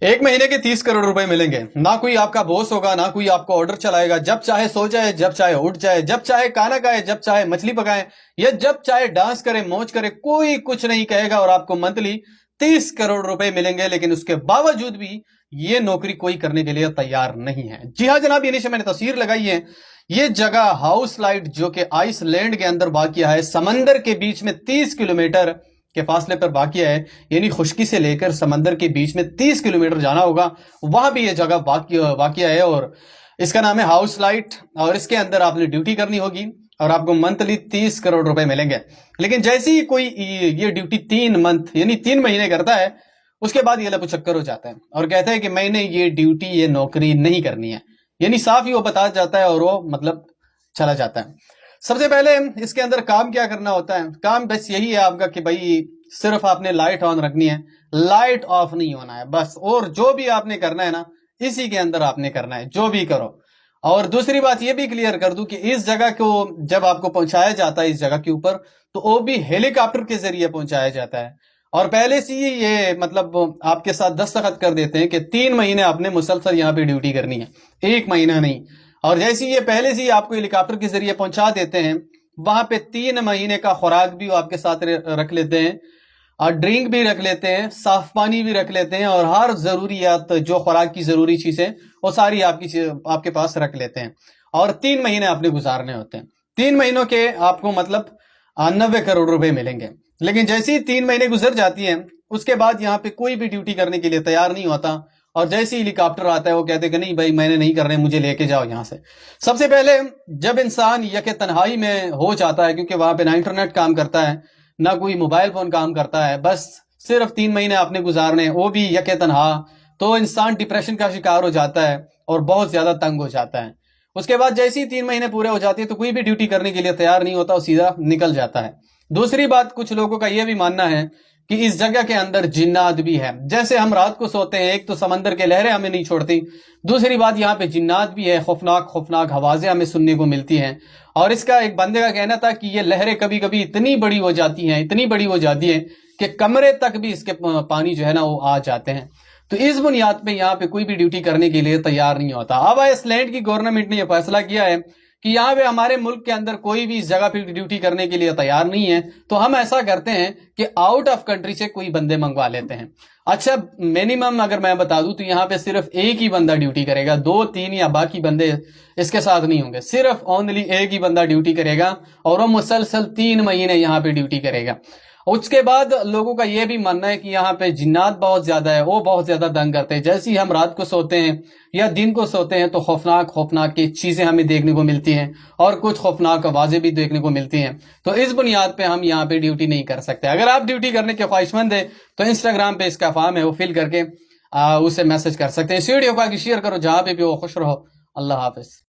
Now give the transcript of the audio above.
एक महीने के 30 करोड़ रुपए मिलेंगे। ना कोई आपका बॉस होगा, ना कोई आपको ऑर्डर चलाएगा। जब चाहे सो जाए, जब चाहे उठ जाए, जब चाहे खाना खाए, जब चाहे मछली पकाए, या जब चाहे डांस करे, मौज करे, कोई कुछ नहीं कहेगा। और आपको मंथली 30 करोड़ रुपए मिलेंगे। लेकिन उसके बावजूद भी ये नौकरी कोई करने के लिए तैयार नहीं है। जी हाँ जनाब, ये नीचे मैंने तस्वीर लगाई है। ये जगह हाउस लाइट जो कि आइसलैंड के अंदर वाक़िया है, समंदर के बीच में 30 किलोमीटर के फासले पर वाक़िया है। यानी खुश्की से लेकर समंदर के बीच में 30 किलोमीटर जाना होगा, वहां भी ये जगह वाक़िया है। और इसका नाम है हाउस लाइट। और इसके अंदर आपने ड्यूटी करनी होगी और आपको मंथली 30 करोड़ रुपए मिलेंगे। लेकिन जैसे ही कोई ये ड्यूटी 3 मंथ यानी 3 महीने करता है, उसके बाद ये लपुचक्कर हो जाता है और कहता है कि मैंने ये ड्यूटी, ये नौकरी नहीं करनी है। यानी साफ ही वो बता जाता है और वो मतलब चला जाता है। सबसे पहले इसके अंदर काम क्या करना होता है? काम बस यही है आपका कि भाई सिर्फ आपने लाइट ऑन रखनी है, लाइट ऑफ नहीं होना है बस। और जो भी आपने करना है ना, इसी के अंदर आपने करना है, जो भी करो। और दूसरी बात ये भी क्लियर कर दूं कि इस जगह को जब आपको पहुंचाया जाता है इस जगह के ऊपर, तो वो भी हेलीकॉप्टर के जरिए पहुंचाया जाता है। और पहले से ही ये मतलब आपके साथ दस्तखत कर देते हैं कि 3 महीने आपने मुसलसल यहाँ पे ड्यूटी करनी है, 1 महीना नहीं। और जैसे ये पहले से ही आपको हेलीकॉप्टर के जरिए पहुंचा देते हैं, वहां पे 3 महीने का खुराक भी वो आपके साथ रख लेते हैं, और ड्रिंक भी रख लेते हैं, साफ पानी भी रख लेते हैं, और हर जरूरियात जो खुराक की जरूरी चीजें वो सारी आपके पास रख लेते हैं। और 3 महीने आपने गुजारने होते हैं। 3 महीनों के आपको मतलब 90 करोड़ रुपए मिलेंगे। लेकिन जैसे ही 3 महीने गुजर जाती हैं, उसके बाद यहाँ पे कोई भी ड्यूटी करने के लिए तैयार नहीं होता। और जैसे ही हेलीकॉप्टर आता है, वो कहते हैं कि नहीं भाई मैंने नहीं करने, मुझे लेके जाओ यहाँ से। सबसे पहले जब इंसान यके तन्हाई में हो जाता है, क्योंकि वहां पे ना इंटरनेट काम करता है, ना कोई मोबाइल फोन काम करता है, बस सिर्फ 3 महीने आपने गुजारने, वो भी यके तन्हा, तो इंसान डिप्रेशन का शिकार हो जाता है और बहुत ज्यादा तंग हो जाता है। उसके बाद जैसे ही 3 महीने पूरे हो जाते हैं, तो कोई भी ड्यूटी करने के लिए तैयार नहीं होता, वो सीधा निकल जाता है। दूसरी बात, कुछ लोगों का यह भी मानना है कि इस जगह के अंदर जिन्नात भी है। जैसे हम रात को सोते हैं, एक तो समंदर के लहरें हमें नहीं छोड़ती, दूसरी बात यहाँ पे जिन्नात भी है, खौफनाक खौफनाक आवाजें हमें सुनने को मिलती हैं। और इसका एक बंदे का कहना था कि ये लहरें कभी कभी इतनी बड़ी हो जाती हैं, इतनी बड़ी हो जाती हैं कि कमरे तक भी इसके पानी जो है ना वो आ जाते हैं। तो इस बुनियाद पे यहाँ पे कोई भी ड्यूटी करने के लिए तैयार नहीं होता। अब आइसलैंड की गवर्नमेंट ने यह फैसला किया है कि यहाँ पे हमारे मुल्क के अंदर कोई भी इस जगह पे ड्यूटी करने के लिए तैयार नहीं है, तो हम ऐसा करते हैं कि आउट ऑफ कंट्री से कोई बंदे मंगवा लेते हैं। अच्छा, मिनिमम अगर मैं बता दूं तो यहाँ पे सिर्फ एक ही बंदा ड्यूटी करेगा, 2-3 या बाकी बंदे इसके साथ नहीं होंगे। सिर्फ ओनली एक ही बंदा ड्यूटी करेगा और वो मुसलसल 3 महीने यहाँ पे ड्यूटी करेगा। उसके बाद लोगों का यह भी मानना है कि यहाँ पे जिन्नात बहुत ज्यादा है, वो बहुत ज्यादा तंग करते हैं। जैसे ही हम रात को सोते हैं या दिन को सोते हैं, तो खौफनाक खौफनाक की चीजें हमें देखने को मिलती हैं और कुछ खौफनाक आवाजें भी देखने को मिलती हैं। तो इस बुनियाद पे हम यहाँ पे ड्यूटी नहीं कर सकते। अगर आप ड्यूटी करने के ख्वाहिशमंद है तो इंस्टाग्राम पे इसका फॉर्म है, वो फिल करके उसे मैसेज कर सकते हैं। इस वीडियो को आगे शेयर करो, जहां पे भी वो खुश रहो। अल्लाह हाफिज।